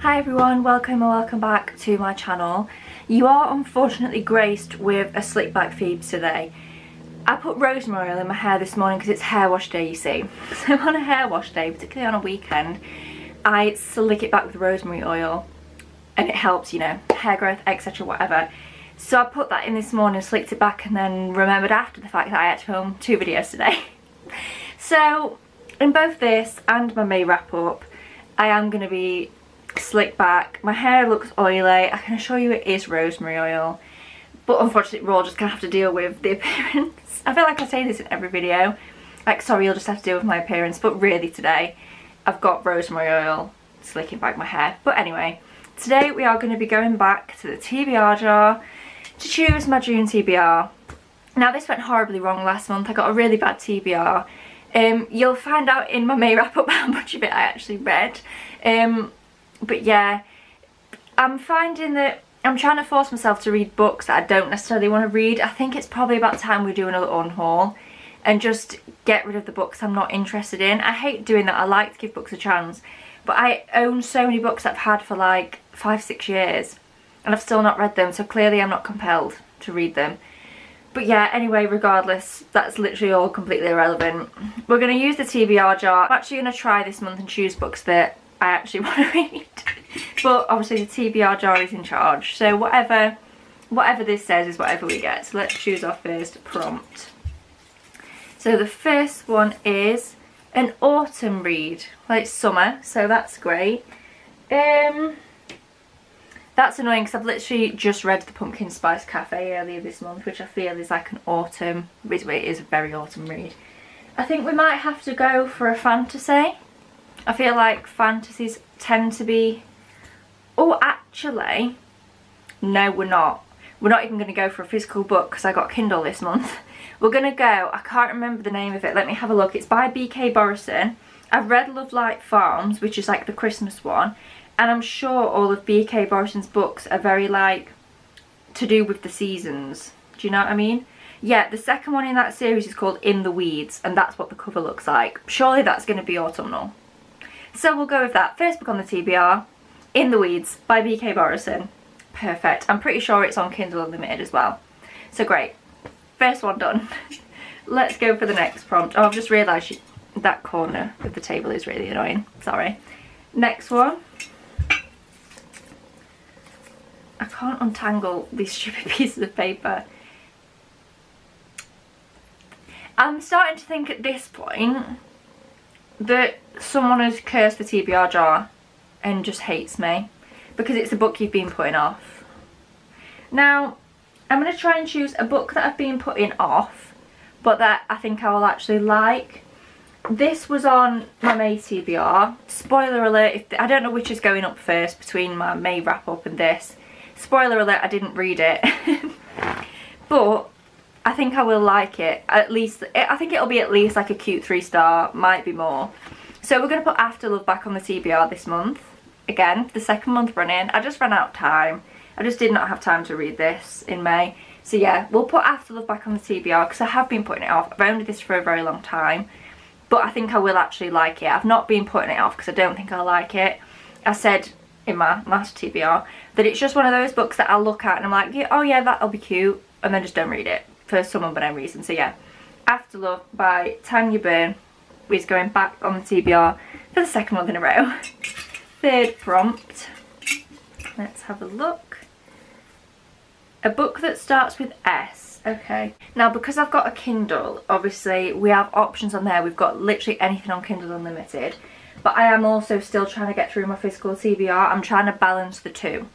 Hi everyone, welcome or welcome back to my channel. You are unfortunately graced with a slick back Phoebes today. I put rosemary oil in my hair this morning because it's hair wash day, you see. So on a hair wash day, particularly on a weekend, I slick it back with rosemary oil and it helps, you know, hair growth, etc, whatever. So I put that in this morning, slicked it back, and then remembered after the fact that I had to film 2 videos today. So in both this and my May wrap up, I am going to be slick back. My hair looks oily. I can assure you it is rosemary oil, but unfortunately we're all just gonna have to deal with the appearance. I feel like I say this in every video, like, sorry, you'll just have to deal with my appearance, but really today I've got rosemary oil slicking back my hair. But anyway, today we are going to be going back to the TBR jar to choose my June TBR. Now this went horribly wrong last month. I got a really bad TBR. You'll find out in my May wrap up how much of it I actually read. But yeah, I'm finding that I'm trying to force myself to read books that I don't necessarily want to read. I think it's probably about time we do another unhaul and just get rid of the books I'm not interested in. I hate doing that. I like to give books a chance, but I own so many books I've had for like 5-6 years and I've still not read them, so clearly I'm not compelled to read them. But yeah, anyway, regardless, that's literally all completely irrelevant. We're going to use the TBR jar. I'm actually going to try this month and choose books that I actually want to read. But obviously the TBR jar is in charge, so whatever this says is whatever we get. So let's choose our first prompt. So the first one is an autumn read. Well, it's summer, so that's great. That's annoying because I've literally just read The Pumpkin Spice Cafe earlier this month, which I feel is like an autumn, it is a very autumn read. I think we might have to go for a fantasy. I feel like fantasies tend to be... Oh, actually, no, we're not. We're not even going to go for a physical book because I got Kindle this month. We're going to go, I can't remember the name of it, let me have a look. It's by B.K. Borison. I've read Love Light Farms, which is like the Christmas one, and I'm sure all of B.K. Borison's books are very like to do with the seasons. Do you know what I mean? Yeah, the second one in that series is called In the Weeds, and that's what the cover looks like. Surely that's going to be autumnal. So we'll go with that. First book on the TBR, In the Weeds by B.K. Borison. Perfect. I'm pretty sure it's on Kindle Unlimited as well. So great. First one done. Let's go for the next prompt. Oh, I've just realised that corner of the table is really annoying. Sorry. Next one. I can't untangle these stupid pieces of paper. I'm starting to think at this point that someone has cursed the TBR jar and just hates me because it's a book you've been putting off. Now, I'm going to try and choose a book that I've been putting off, but that I think I will actually like. This was on my May TBR. Spoiler alert, I don't know which is going up first between my May wrap up and this. Spoiler alert, I didn't read it. But I think I will like it. At least, I think it'll be at least like a cute 3-star, might be more. So we're going to put After Love back on the TBR this month. Again, the second month running. I just ran out of time. I just did not have time to read this in May. So yeah, we'll put After Love back on the TBR because I have been putting it off. I've owned this for a very long time, but I think I will actually like it. I've not been putting it off because I don't think I'll like it. I said in my last TBR that it's just one of those books that I'll look at and I'm like, yeah, oh yeah, that'll be cute, and then just don't read it for some unknown reason. So yeah, After Love by Tanya Byrne is going back on the TBR for the second month in a row. Third prompt. Let's have a look. A book that starts with S. Okay. Now, because I've got a Kindle, obviously we have options on there. We've got literally anything on Kindle Unlimited. But I am also still trying to get through my physical TBR. I'm trying to balance the two.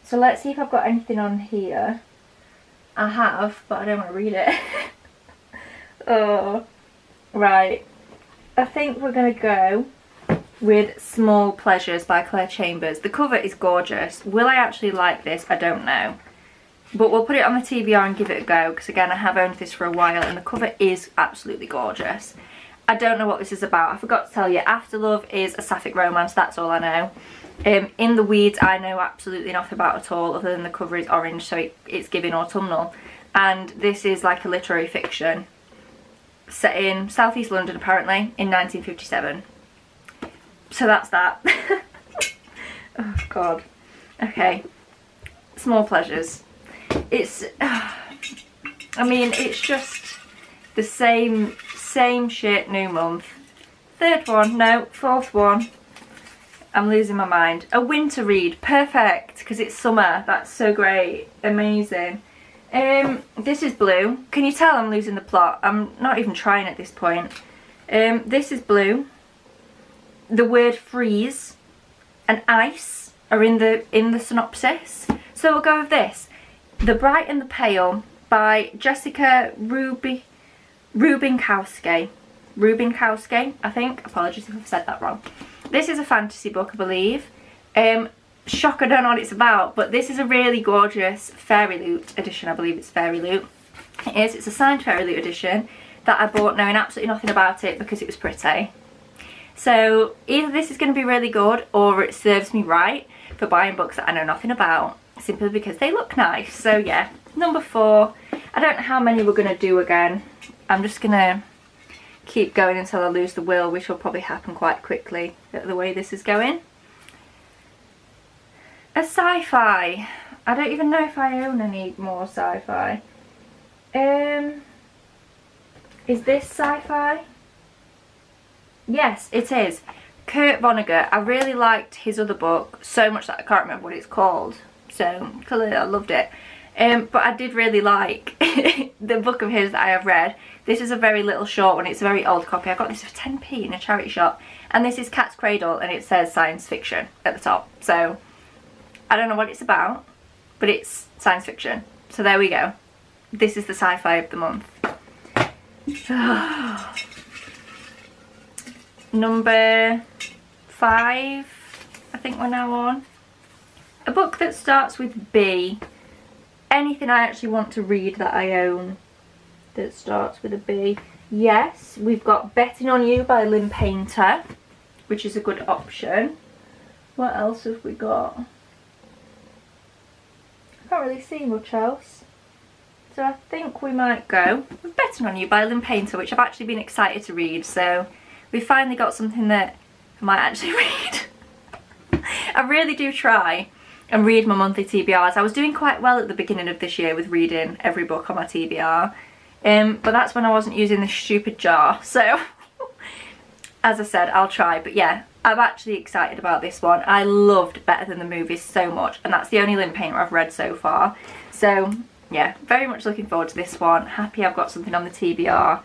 So let's see if I've got anything on here. I have, but I don't want to read it. Oh, right. I think we're going to go with Small Pleasures by Claire Chambers. The cover is gorgeous. Will I actually like this? I don't know. But we'll put it on the TBR and give it a go, because again, I have owned this for a while and the cover is absolutely gorgeous. I don't know what this is about. I forgot to tell you. After Love is a sapphic romance, that's all I know. In the Weeds I know absolutely nothing about at all, other than the cover is orange, so it's giving autumnal. And this is like a literary fiction set in southeast London apparently in 1957. So that's that. Oh God. Okay. Small pleasures. It's, I mean, it's just the same shit new month. Third one, no, fourth one. I'm losing my mind. A winter read, perfect, because it's summer. That's so great, amazing. This is blue. Can you tell I'm losing the plot? I'm not even trying at this point. This is blue. The word freeze and ice are in the synopsis. So we'll go with this. The Bright and the Pale by Jessica Rubinkowski, I think. Apologies if I've said that wrong. This is a fantasy book, I believe. Shock, I don't know what it's about, but this is a really gorgeous Fairy Loot edition. I believe it's Fairy Loot. It is. It's a signed Fairy Loot edition that I bought knowing absolutely nothing about it because it was pretty. So either this is going to be really good or it serves me right for buying books that I know nothing about simply because they look nice. So yeah, number 4. I don't know how many we're going to do again. I'm just going to keep going until I lose the will, which will probably happen quite quickly the way this is going. A sci-fi. I don't even know if I own any more sci-fi. Is this sci-fi? Yes, it is. Kurt Vonnegut. I really liked his other book so much that I can't remember what it's called. So clearly I loved it. But I did really like the book of his that I have read. This is a very little short one. It's a very old copy. I got this for 10p in a charity shop. And this is Cat's Cradle and it says science fiction at the top. So I don't know what it's about, but it's science fiction. So there we go. This is the sci-fi of the month. Number 5, I think we're now on. A book that starts with B. Anything I actually want to read that I own that starts with a B. Yes, we've got Betting on You by Lynn Painter, which is a good option. What else have we got? I can't really see much else. So I think we might go with Betting on You by Lynn Painter, which I've actually been excited to read. So we finally got something that I might actually read. I really do try and read my monthly TBRs. I was doing quite well at the beginning of this year with reading every book on my TBR. But that's when I wasn't using this stupid jar. So as I said, I'll try. But yeah, I'm actually excited about this one. I loved Better Than the Movies so much. And that's the only Lynn Painter I've read so far. So yeah, very much looking forward to this one. Happy I've got something on the TBR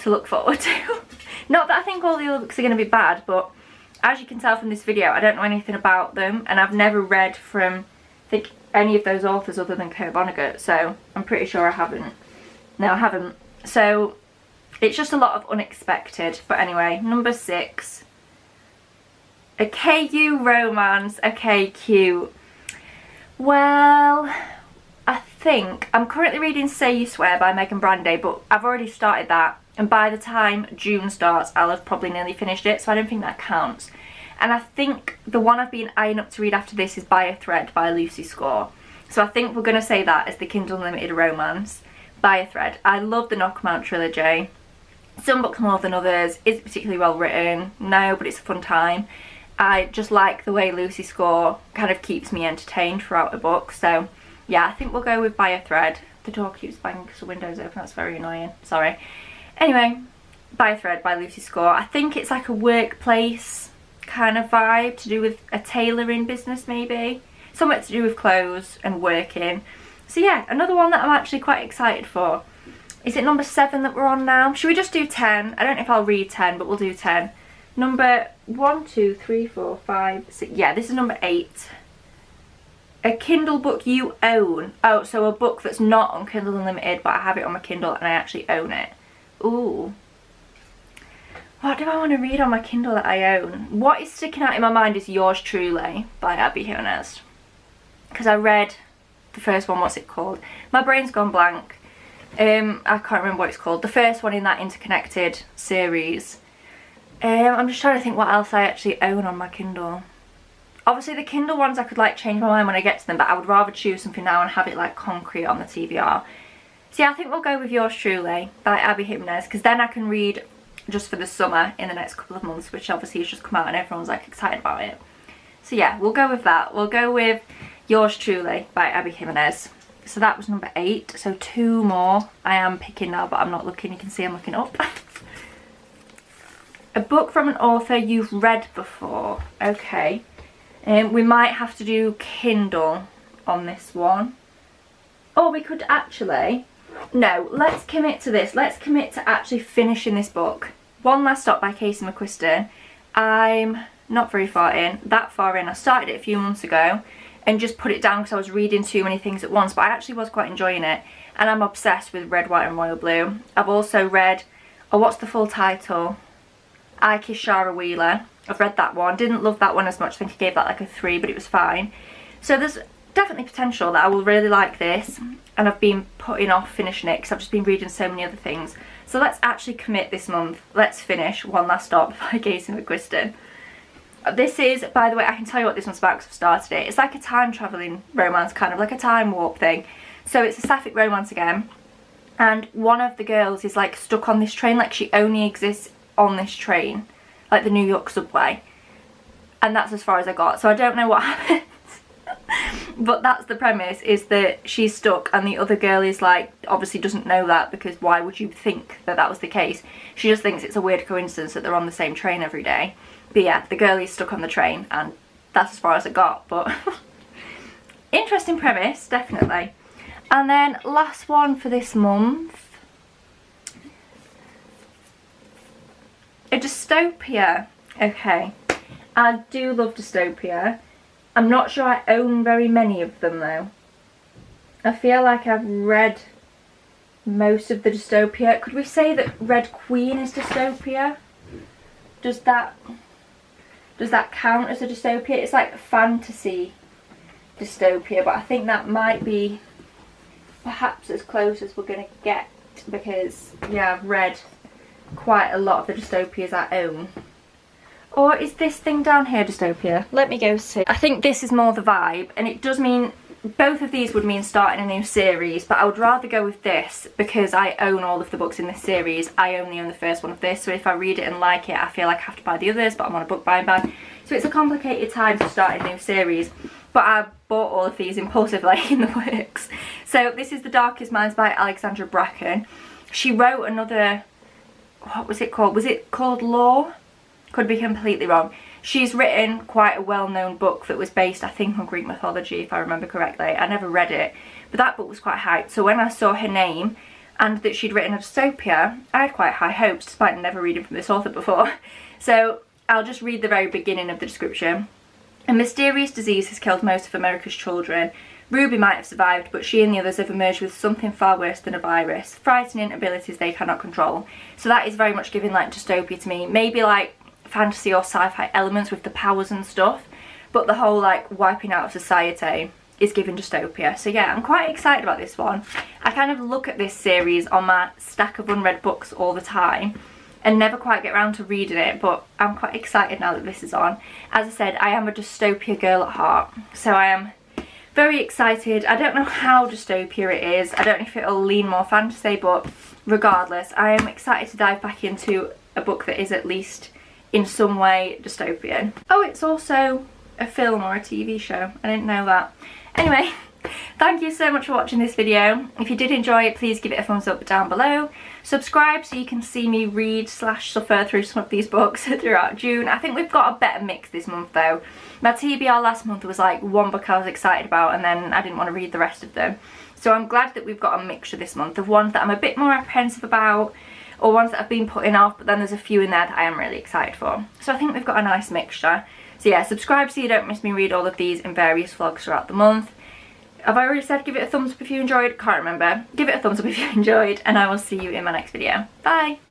to look forward to. Not that I think all the other books are going to be bad, but as you can tell from this video, I don't know anything about them, and I've never read from, I think, any of those authors other than Kurt Vonnegut, so I'm pretty sure I haven't. No, I haven't. So it's just a lot of unexpected. But anyway, number 6. A KU romance. Okay, cute. Well, I think I'm currently reading Say You Swear by Megan Brandy, but I've already started that, and by the time June starts I'll have probably nearly finished it, so I don't think that counts. And I think the one I've been eyeing up to read after this is By a Thread by Lucy Score, so I think we're going to say that as the Kindle Unlimited romance. By a Thread. I love the Knockamout trilogy. Some books more than others. Is it particularly well written? No, but it's a fun time. I just like the way Lucy Score kind of keeps me entertained throughout a book, so yeah, I think we'll go with By a Thread. The door keeps banging because the window's open, that's very annoying, sorry. Anyway, By a Thread by Lucy Score. I think it's like a workplace kind of vibe to do with a tailoring business maybe. Something to do with clothes and working. So yeah, another one that I'm actually quite excited for. Is it number 7 that we're on now? Should we just do 10? I don't know if I'll read 10, but we'll do 10. Number 1, 2, 3, 4, 5, 6. Yeah, this is number 8. A Kindle book you own. Oh, so a book that's not on Kindle Unlimited, but I have it on my Kindle and I actually own it. Ooh. What do I want to read on my Kindle that I own? What is sticking out in my mind is Yours Truly by Abby Jimenez. Because I read the first one, what's it called? My brain's gone blank. I can't remember what it's called. The first one in that interconnected series. I'm just trying to think what else I actually own on my Kindle. Obviously the Kindle ones I could like change my mind when I get to them, but I would rather choose something now and have it like concrete on the TBR. So yeah, I think we'll go with Yours Truly by Abby Jimenez, because then I can read just for the summer in the next couple of months, which obviously has just come out and everyone's like excited about it. So yeah, we'll go with that. We'll go with Yours Truly by Abby Jimenez. So that was number 8. So 2 more. I am picking now, but I'm not looking. You can see I'm looking up. A book from an author you've read before. Okay. We might have to do Kindle on this one. Or we could actually... No, let's commit to this. Let's commit to actually finishing this book. One Last Stop by Casey McQuiston. I'm not very far in. That far in. I started it a few months ago and just put it down because I was reading too many things at once. But I actually was quite enjoying it. And I'm obsessed with Red, White and Royal Blue. I've also read... Oh, what's the full title? I Kissed Shara Wheeler. I've read that one. Didn't love that one as much. I think I gave that like a 3, but it was fine. So there's definitely potential that I will really like this. And I've been putting off finishing it because I've just been reading so many other things. So let's actually commit this month. Let's finish One Last Stop by Casey McQuiston. This is, by the way, I can tell you what this one's about because I've started it. It's like a time travelling romance, kind of like a time warp thing. So it's a sapphic romance again. And one of the girls is like stuck on this train, like she only exists on this train, like the New York subway. And that's as far as I got. So I don't know what happens. But that's the premise, is that she's stuck and the other girl is like, obviously doesn't know that, because why would you think that that was the case? She just thinks it's a weird coincidence that they're on the same train every day. But yeah, the girl is stuck on the train and that's as far as I got. But interesting premise, definitely. And then last one for this month. A dystopia. Okay. I do love dystopia. I'm not sure I own very many of them though. I feel like I've read most of the dystopia. Could we say that Red Queen is dystopia? Does that count as a dystopia? It's like fantasy dystopia, but I think that might be perhaps as close as we're gonna get, because yeah, I've read quite a lot of the dystopias I own. Or is this thing down here dystopia? Let me go see. I think this is more the vibe, and it does mean, both of these would mean starting a new series, but I would rather go with this because I own all of the books in this series. I only own the first one of this, so if I read it and like it, I feel like I have to buy the others, but I'm on a book buying ban. So it's a complicated time to start a new series, but I bought all of these impulsively in the works. So this is The Darkest Minds by Alexandra Bracken. She wrote another, what was it called? Was it called Law? Could be completely wrong. She's written quite a well-known book that was based, I think, on Greek mythology, if I remember correctly. I never read it, but that book was quite hyped. So when I saw her name and that she'd written a dystopia, I had quite high hopes, despite never reading from this author before. So I'll just read the very beginning of the description. A mysterious disease has killed most of America's children. Ruby might have survived, but she and the others have emerged with something far worse than a virus. Frightening abilities they cannot control. So that is very much giving like dystopia to me. Maybe like fantasy or sci-fi elements with the powers and stuff, but the whole like wiping out of society is giving dystopia. So yeah, I'm quite excited about this one. I kind of look at this series on my stack of unread books all the time and never quite get around to reading it, but I'm quite excited now that this is on. As I said, I am a dystopia girl at heart, so I am very excited. I don't know how dystopia it is. I don't know if it'll lean more fantasy, but regardless, I am excited to dive back into a book that is at least in some way dystopian. Oh, it's also a film or a TV show. I didn't know that. Anyway, thank you so much for watching this video. If you did enjoy it, please give it a thumbs up down below. Subscribe so you can see me read / suffer through some of these books throughout June. I think we've got a better mix this month though. My TBR last month was like one book I was excited about and then I didn't want to read the rest of them. So I'm glad that we've got a mixture this month of ones that I'm a bit more apprehensive about, or ones that I've been putting off, but then there's a few in there that I am really excited for. So I think we've got a nice mixture. So yeah, subscribe so you don't miss me read all of these in various vlogs throughout the month. Have I already said give it a thumbs up if you enjoyed? Can't remember. Give it a thumbs up if you enjoyed, and I will see you in my next video. Bye!